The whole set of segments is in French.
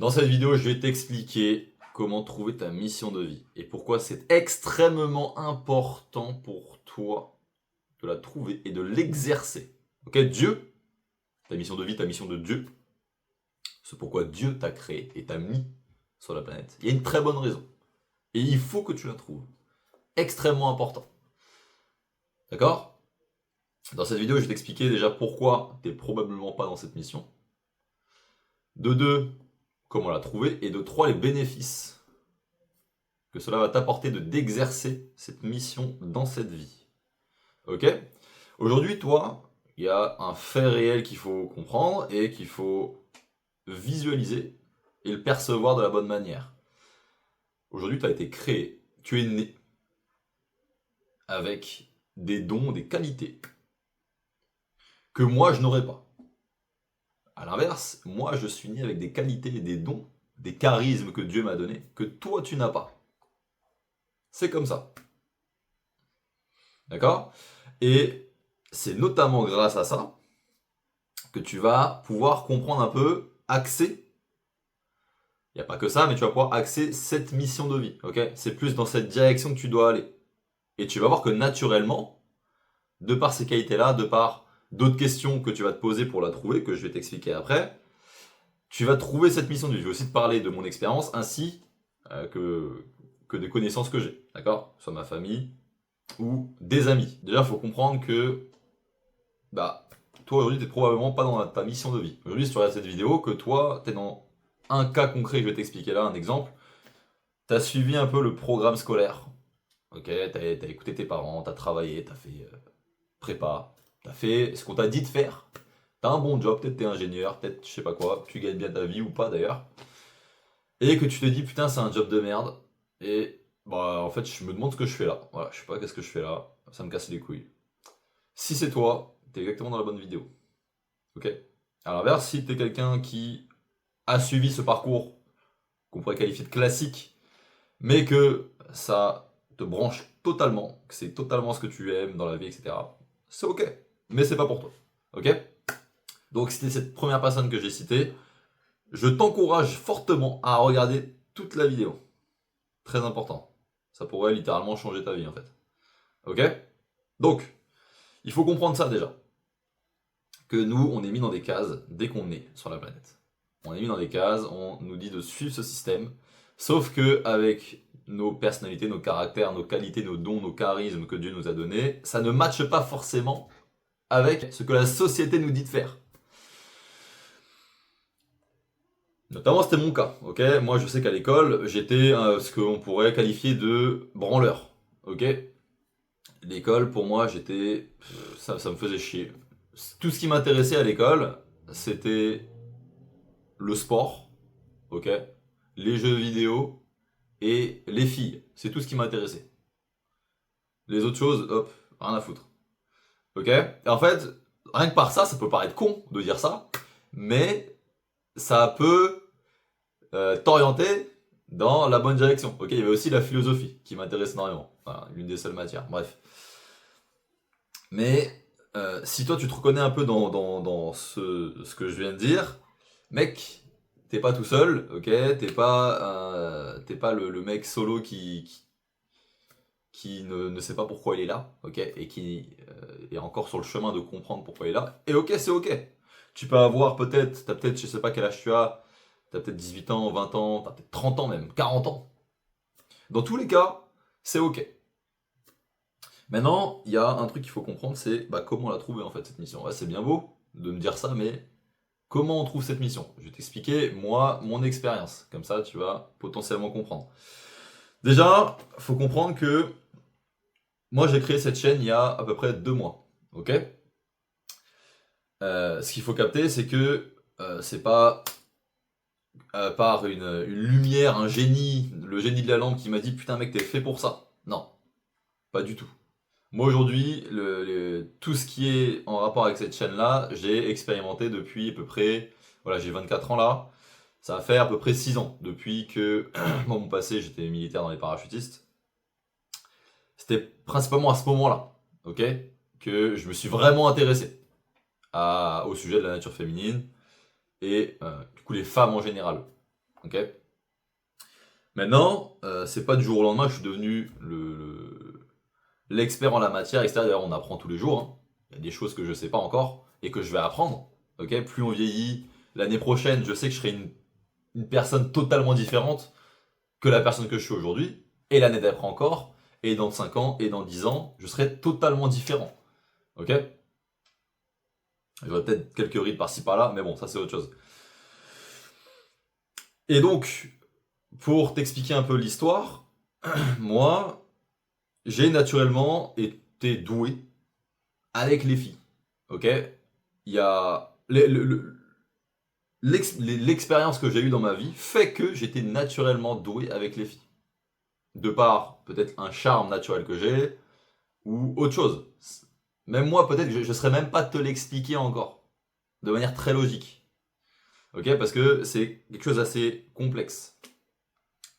Dans cette vidéo, je vais t'expliquer comment trouver ta mission de vie et pourquoi c'est extrêmement important pour toi de la trouver et de l'exercer. Ok, Dieu, ta mission de vie, ta mission de Dieu, c'est pourquoi Dieu t'a créé et t'a mis sur la planète. Il y a une très bonne raison. Et il faut que tu la trouves. Extrêmement important. D'accord? Dans cette vidéo, je vais t'expliquer déjà pourquoi tu n'es probablement pas dans cette mission. De deux, comment la trouver. Et de trois, les bénéfices que cela va t'apporter d'exercer cette mission dans cette vie. Ok? Aujourd'hui, toi, il y a un fait réel qu'il faut comprendre et qu'il faut visualiser et le percevoir de la bonne manière. Aujourd'hui, tu as été créé, tu es né avec des dons, des qualités que moi, je n'aurais pas. A l'inverse, moi, je suis né avec des qualités et des dons, des charismes que Dieu m'a donnés, que toi, tu n'as pas. C'est comme ça. D'accord? Et c'est notamment grâce à ça que tu vas pouvoir comprendre un peu, axer. Il n'y a pas que ça, mais tu vas pouvoir axer cette mission de vie. Ok? C'est plus dans cette direction que tu dois aller. Et tu vas voir que naturellement, de par ces qualités-là, de par d'autres questions que tu vas te poser pour la trouver, que je vais t'expliquer après, tu vas trouver cette mission de vie. Je vais aussi te parler de mon expérience ainsi que des connaissances que j'ai. D'accord? Soit ma famille ou des amis. Déjà, il faut comprendre que toi aujourd'hui, tu n'es probablement pas dans ta mission de vie. Aujourd'hui, si tu regardes cette vidéo, que toi, tu es dans un cas concret que je vais t'expliquer là, un exemple. Tu as suivi un peu le programme scolaire. Ok, tu as écouté tes parents, tu as travaillé, tu as fait prépa, tu as fait ce qu'on t'a dit de faire. Tu as un bon job, peut-être tu es ingénieur, peut-être je sais pas quoi, tu gagnes bien ta vie ou pas d'ailleurs. Et que tu te dis putain, c'est un job de merde. Et en fait, je me demande ce que je fais là. Voilà, je sais pas qu'est-ce que je fais là, ça me casse les couilles. Si c'est toi, t'es exactement dans la bonne vidéo. Ok? À l'inverse, si t'es quelqu'un qui a suivi ce parcours qu'on pourrait qualifier de classique, mais que ça te branche totalement, que c'est totalement ce que tu aimes dans la vie, etc., c'est ok. Mais c'est pas pour toi. Ok? Donc, si t'es cette première personne que j'ai citée, je t'encourage fortement à regarder toute la vidéo. Très important. Ça pourrait littéralement changer ta vie en fait. Ok? Donc, il faut comprendre ça déjà. Que nous, on est mis dans des cases dès qu'on est sur la planète. On est mis dans des cases, on nous dit de suivre ce système, sauf que avec nos personnalités, nos caractères, nos qualités, nos dons, nos charismes que Dieu nous a donnés, ça ne matche pas forcément avec ce que la société nous dit de faire. Notamment, c'était mon cas, ok? Moi, je sais qu'à l'école, j'étais ce qu'on pourrait qualifier de branleur, ok? L'école, pour moi, ça me faisait chier. Tout ce qui m'intéressait à l'école, c'était le sport, ok, les jeux vidéo et les filles. C'est tout ce qui m'intéressait. Les autres choses, hop, rien à foutre. Ok? Et en fait, rien que par ça, ça peut paraître con de dire ça, mais ça peut t'orienter dans la bonne direction. Ok, il y avait aussi la philosophie qui m'intéresse énormément. Voilà, l'une des seules matières. Bref. Mais si toi tu te reconnais un peu dans ce que je viens de dire, mec, t'es pas tout seul, ok? T'es pas le mec solo qui ne sait pas pourquoi il est là, ok? Et qui est encore sur le chemin de comprendre pourquoi il est là. Et ok, c'est ok. Tu peux avoir t'as peut-être, je sais pas quel âge tu as, t'as peut-être 18 ans, 20 ans, t'as peut-être 30 ans même, 40 ans. Dans tous les cas, c'est ok. Maintenant, il y a un truc qu'il faut comprendre, c'est comment la trouver en fait cette mission. Ouais, c'est bien beau de me dire ça, mais comment on trouve cette mission? Je vais t'expliquer moi mon expérience, comme ça tu vas potentiellement comprendre. Déjà, faut comprendre que moi j'ai créé cette chaîne il y a à peu près 2 mois, ok? Ce qu'il faut capter, c'est que c'est pas par une lumière, un génie, le génie de la lampe qui m'a dit putain mec t'es fait pour ça. Non, pas du tout. Moi aujourd'hui, tout ce qui est en rapport avec cette chaîne-là, j'ai expérimenté depuis à peu près, voilà, j'ai 24 ans là, ça va faire à peu près 6 ans, depuis que, dans mon passé, j'étais militaire dans les parachutistes. C'était principalement à ce moment-là, ok, que je me suis vraiment intéressé au sujet de la nature féminine et du coup les femmes en général. Ok. Maintenant, c'est pas du jour au lendemain que je suis devenu l'expert en la matière, etc. D'ailleurs, on apprend tous les jours, hein. Il y a des choses que je sais pas encore et que je vais apprendre. Ok. Plus on vieillit, l'année prochaine, je sais que je serai une personne totalement différente que la personne que je suis aujourd'hui, et l'année d'après encore, et dans 5 ans, et dans 10 ans, je serai totalement différent. Ok. J'aurai peut-être quelques rides par-ci par-là, mais bon, ça c'est autre chose. Et donc, pour t'expliquer un peu l'histoire, moi, j'ai naturellement été doué avec les filles. Ok. Il y a l'expérience que j'ai eue dans ma vie fait que j'étais naturellement doué avec les filles. De par peut-être un charme naturel que j'ai ou autre chose. Même moi, peut-être que je ne saurais même pas te l'expliquer encore de manière très logique. Ok, parce que c'est quelque chose d'assez complexe.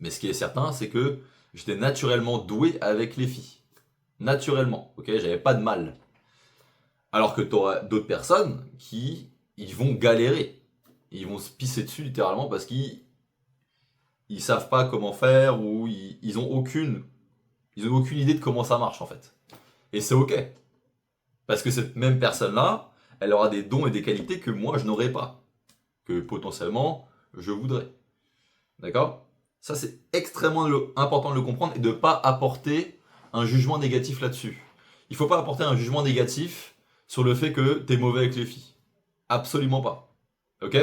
Mais ce qui est certain, c'est que j'étais naturellement doué avec les filles. Naturellement, ok, j'avais pas de mal. Alors que tu auras d'autres personnes qui ils vont galérer. Ils vont se pisser dessus littéralement parce qu'ils savent pas comment faire ou ils ont aucune idée de comment ça marche en fait. Et c'est ok. Parce que cette même personne-là, elle aura des dons et des qualités que moi je n'aurais pas. Que potentiellement je voudrais. D'accord. Ça c'est extrêmement important de le comprendre et de ne pas apporter un jugement négatif là-dessus. Il ne faut pas apporter un jugement négatif sur le fait que tu es mauvais avec les filles. Absolument pas. Ok.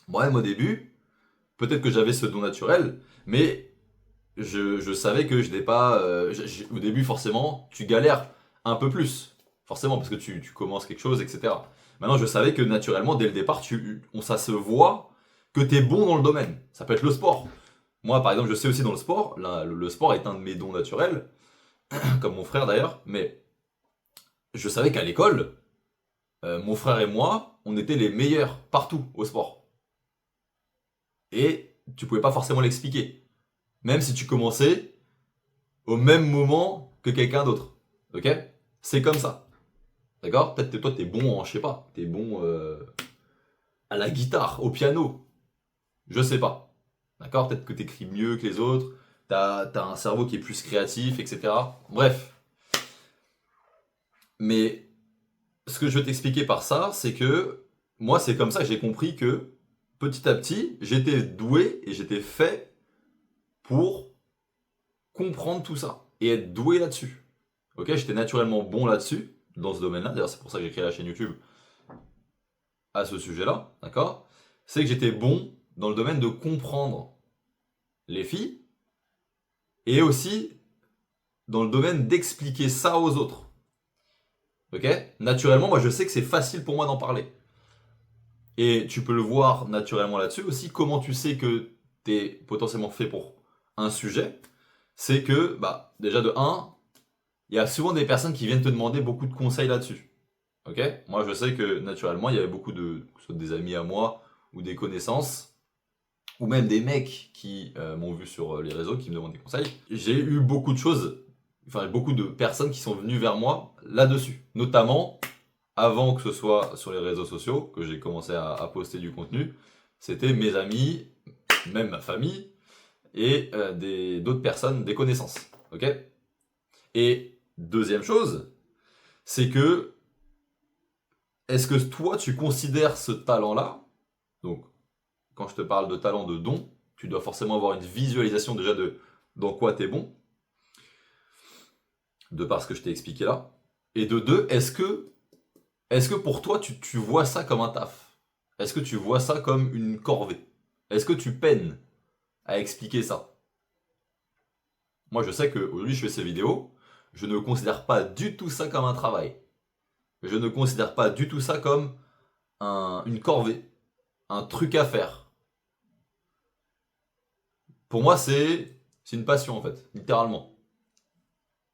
Moi-même au début, peut-être que j'avais ce don naturel, mais je savais que je n'étais pas. Au début, forcément, tu galères un peu plus. Forcément, parce que tu commences quelque chose, etc. Maintenant, je savais que naturellement, dès le départ, ça se voit que tu es bon dans le domaine. Ça peut être le sport. Moi, par exemple, je sais aussi dans le sport, là, le sport est un de mes dons naturels, comme mon frère d'ailleurs, mais je savais qu'à l'école, mon frère et moi, on était les meilleurs partout au sport. Et tu pouvais pas forcément l'expliquer. Même si tu commençais au même moment que quelqu'un d'autre. Ok. C'est comme ça. D'accord. Peut-être que toi, t'es bon en, je sais pas, t'es bon à la guitare, au piano. Je sais pas. D'accord. Peut-être que t'écris mieux que les autres. T'as un cerveau qui est plus créatif, etc. Bref. Mais ce que je veux t'expliquer par ça, c'est que moi, c'est comme ça que j'ai compris que petit à petit, j'étais doué et j'étais fait pour comprendre tout ça et être doué là-dessus. Ok, j'étais naturellement bon là-dessus, dans ce domaine-là. D'ailleurs, c'est pour ça que j'ai créé la chaîne YouTube à ce sujet-là, d'accord. C'est que j'étais bon dans le domaine de comprendre les filles et aussi dans le domaine d'expliquer ça aux autres. Ok. Naturellement, moi, je sais que c'est facile pour moi d'en parler. Et tu peux le voir naturellement là-dessus aussi. Comment tu sais que tu es potentiellement fait pour un sujet? C'est que, bah, déjà de 1, il y a souvent des personnes qui viennent te demander beaucoup de conseils là-dessus. Ok. Moi, je sais que naturellement, il y avait beaucoup que ce soit des amis à moi ou des connaissances, ou même des mecs qui m'ont vu sur les réseaux, qui me demandent des conseils. J'ai eu beaucoup de choses, enfin beaucoup de personnes qui sont venues vers moi là-dessus. Notamment, avant que ce soit sur les réseaux sociaux, que j'ai commencé à poster du contenu, c'était mes amis, même ma famille, et d'autres personnes, des connaissances. Ok. Et deuxième chose, c'est que est-ce que toi, tu considères ce talent-là, donc quand je te parle de talent de don, tu dois forcément avoir une visualisation déjà de dans quoi tu es bon, de par ce que je t'ai expliqué là. Et de deux, est-ce que pour toi, tu vois ça comme un taf? Est-ce que tu vois ça comme une corvée? Est-ce que tu peines à expliquer ça? Moi, je sais qu'aujourd'hui, je fais ces vidéos, je ne considère pas du tout ça comme un travail. Je ne considère pas du tout ça comme une corvée, un truc à faire. Pour moi, c'est une passion en fait, littéralement.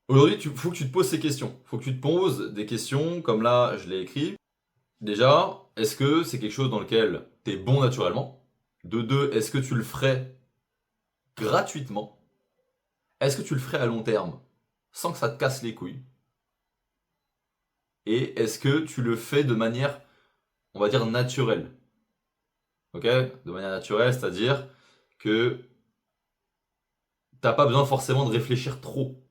Aujourd'hui, il faut que tu te poses ces questions. Il faut que tu te poses des questions, comme là, je l'ai écrit. Déjà, est-ce que c'est quelque chose dans lequel tu es bon naturellement? De deux, est-ce que tu le ferais gratuitement? Est-ce que tu le ferais à long terme, sans que ça te casse les couilles? Et est-ce que tu le fais de manière, on va dire, naturelle? Ok. De manière naturelle, c'est-à-dire, que t'as pas besoin forcément de réfléchir trop.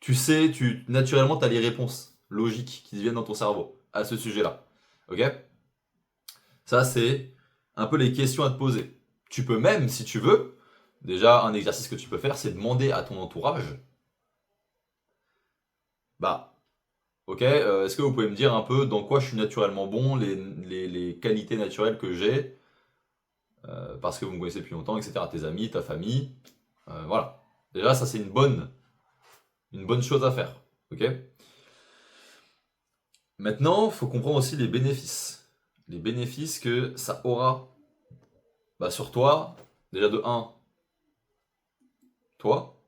Tu sais, naturellement, tu as les réponses logiques qui viennent dans ton cerveau à ce sujet-là. Ok? Ça, c'est un peu les questions à te poser. Tu peux même, si tu veux, déjà, un exercice que tu peux faire, c'est demander à ton entourage, bah, ok, est-ce que vous pouvez me dire un peu dans quoi je suis naturellement bon, les qualités naturelles que j'ai, parce que vous me connaissez depuis longtemps, etc. Tes amis, ta famille, voilà. Déjà, ça, c'est une bonne chose à faire. Ok? Maintenant, il faut comprendre aussi les bénéfices. Les bénéfices que ça aura sur toi. Déjà de un, toi.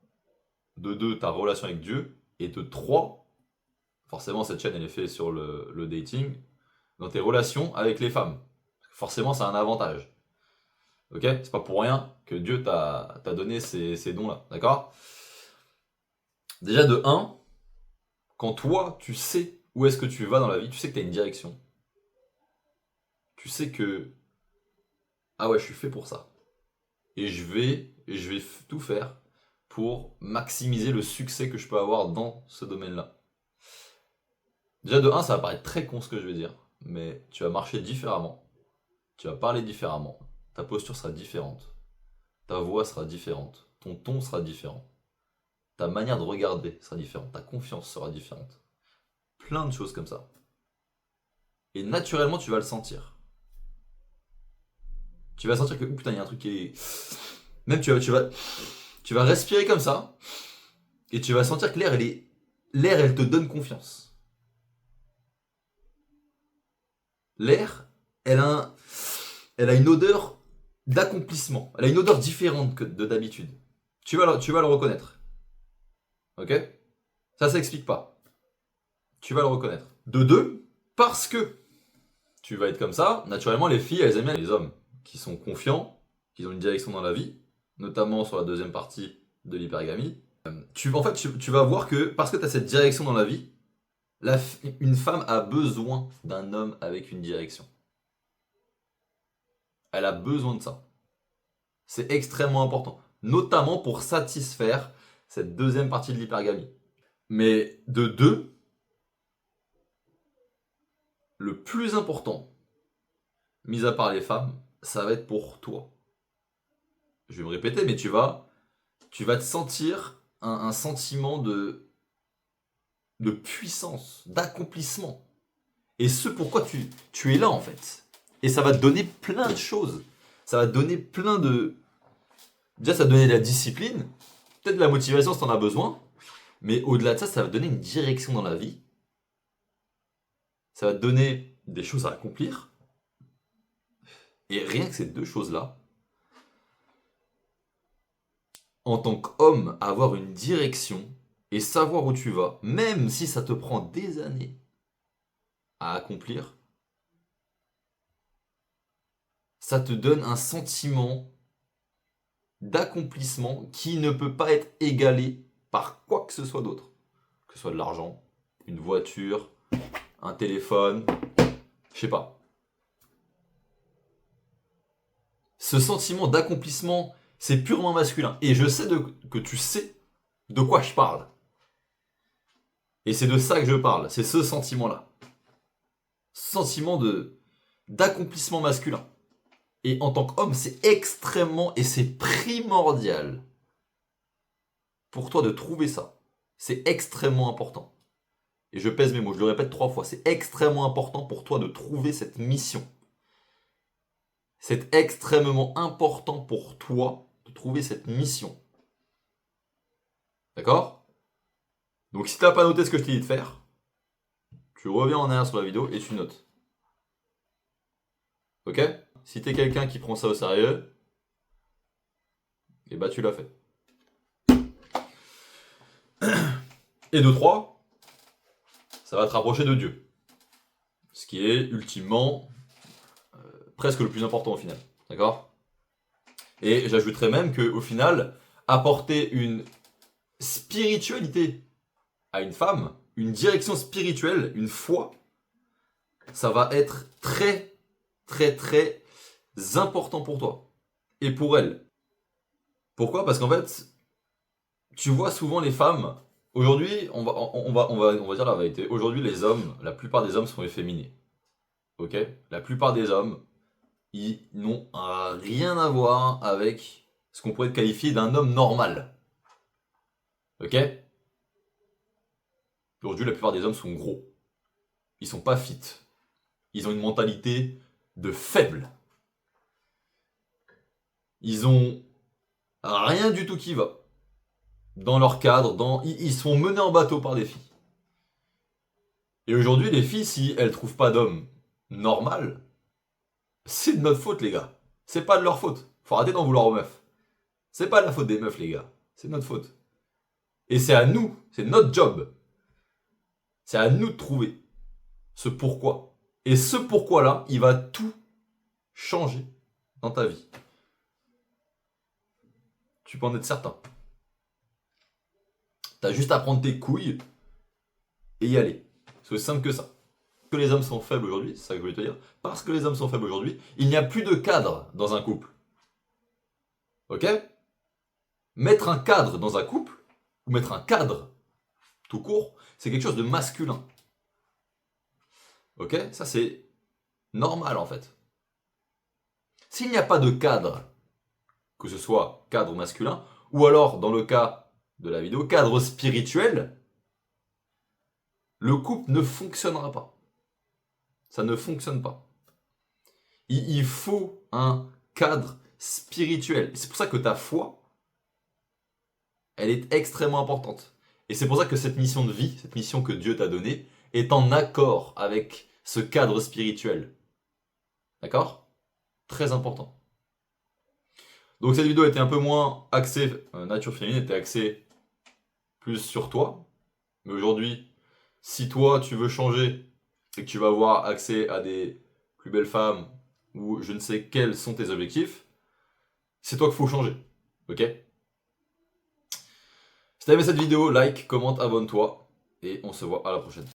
De 2, ta relation avec Dieu. Et de 3, forcément cette chaîne elle est faite sur le dating, dans tes relations avec les femmes. Forcément ça a un avantage. Ok? C'est pas pour rien que Dieu t'a donné ces dons-là. D'accord? Déjà de un, quand toi tu sais où est-ce que tu vas dans la vie, tu sais que tu as une direction. Tu sais que ah ouais, je suis fait pour ça. Et je vais tout faire pour maximiser le succès que je peux avoir dans ce domaine-là. Déjà de un, ça va paraître très con ce que je vais dire, mais tu vas marcher différemment, tu vas parler différemment, ta posture sera différente, ta voix sera différente, ton ton sera différent, ta manière de regarder sera différente, ta confiance sera différente. Plein de choses comme ça. Et naturellement, tu vas le sentir. Tu vas sentir que, oh putain, il y a un truc qui est... Même tu vas respirer comme ça, et tu vas sentir que l'air, elle te donne confiance. L'air, elle a une odeur d'accomplissement. Elle a une odeur différente que de d'habitude. Tu vas le reconnaître. Ok? Ça s'explique pas. Tu vas le reconnaître. De deux, parce que tu vas être comme ça, naturellement, les filles, elles aiment bien les hommes qui sont confiants, qui ont une direction dans la vie, notamment sur la deuxième partie de l'hypergamie. En fait, tu vas voir que parce que tu as cette direction dans la vie, une femme a besoin d'un homme avec une direction. Elle a besoin de ça. C'est extrêmement important. Notamment pour satisfaire cette deuxième partie de l'hypergamie. Mais de deux, le plus important, mis à part les femmes, ça va être pour toi. Je vais me répéter, mais tu vas te sentir un sentiment de puissance, d'accomplissement. Et ce pourquoi tu es là en fait. Et ça va te donner plein de choses. Ça va te donner plein de... Déjà, ça va te donner de la discipline, peut-être de la motivation si tu en as besoin, mais au-delà de ça, ça va te donner une direction dans la vie. Ça va te donner des choses à accomplir. Et rien que ces deux choses-là, en tant qu'homme, avoir une direction et savoir où tu vas, même si ça te prend des années à accomplir, ça te donne un sentiment d'accomplissement qui ne peut pas être égalé par quoi que ce soit d'autre. Que ce soit de l'argent, une voiture, un téléphone, je sais pas. Ce sentiment d'accomplissement, c'est purement masculin. Et je sais que tu sais de quoi je parle. Et c'est de ça que je parle, c'est ce sentiment-là. Sentiment d'accomplissement masculin. Et en tant qu'homme, c'est extrêmement et c'est primordial pour toi de trouver ça. C'est extrêmement important. Et je pèse mes mots, je le répète 3 fois. C'est extrêmement important pour toi de trouver cette mission. C'est extrêmement important pour toi de trouver cette mission. D'accord? Donc si tu n'as pas noté ce que je t'ai dit de faire, tu reviens en arrière sur la vidéo et tu notes. Ok? Si t'es quelqu'un qui prend ça au sérieux, et bah tu l'as fait. Et de 3, ça va te rapprocher de Dieu. Ce qui est ultimement presque le plus important au final. D'accord? Et j'ajouterais même qu'au final, apporter une spiritualité à une femme, une direction spirituelle, une foi, ça va être très, très, très important pour toi. et pour elles. Pourquoi? Parce qu'en fait, tu vois souvent les femmes. Aujourd'hui, on va dire la vérité. Aujourd'hui, les hommes, la plupart des hommes sont efféminés. Ok? La plupart des hommes, ils n'ont rien à voir avec ce qu'on pourrait qualifier d'un homme normal. Ok? Aujourd'hui, la plupart des hommes sont gros. Ils sont pas fit. Ils ont une mentalité de faible. Ils ont rien du tout qui va. Dans leur cadre, ils sont menés en bateau par des filles. Et aujourd'hui, les filles, si elles trouvent pas d'homme normal, c'est de notre faute, les gars. C'est pas de leur faute. Faut arrêter d'en vouloir aux meufs. C'est pas de la faute des meufs, les gars. C'est de notre faute. Et c'est à nous, c'est notre job. C'est à nous de trouver ce pourquoi. Et ce pourquoi-là, il va tout changer dans ta vie. Tu peux en être certain. T'as juste à prendre tes couilles et y aller. C'est aussi simple que ça. Que les hommes sont faibles aujourd'hui, c'est ça que je voulais te dire. Parce que les hommes sont faibles aujourd'hui, il n'y a plus de cadre dans un couple. Ok? Mettre un cadre dans un couple, ou mettre un cadre tout court, c'est quelque chose de masculin. Ok? Ça c'est normal en fait. S'il n'y a pas de cadre, que ce soit cadre masculin, ou alors dans le cas de la vidéo, cadre spirituel, le couple ne fonctionnera pas. Ça ne fonctionne pas. Il faut un cadre spirituel. C'est pour ça que ta foi, elle est extrêmement importante. Et c'est pour ça que cette mission de vie, cette mission que Dieu t'a donnée, est en accord avec ce cadre spirituel. D'accord? Très important. Donc cette vidéo était un peu moins axée, nature féminine était axée plus sur toi. Mais aujourd'hui, si toi tu veux changer et que tu vas avoir accès à des plus belles femmes ou je ne sais quels sont tes objectifs, c'est toi qu'il faut changer. Ok? Si t'as aimé cette vidéo, like, commente, abonne-toi et on se voit à la prochaine.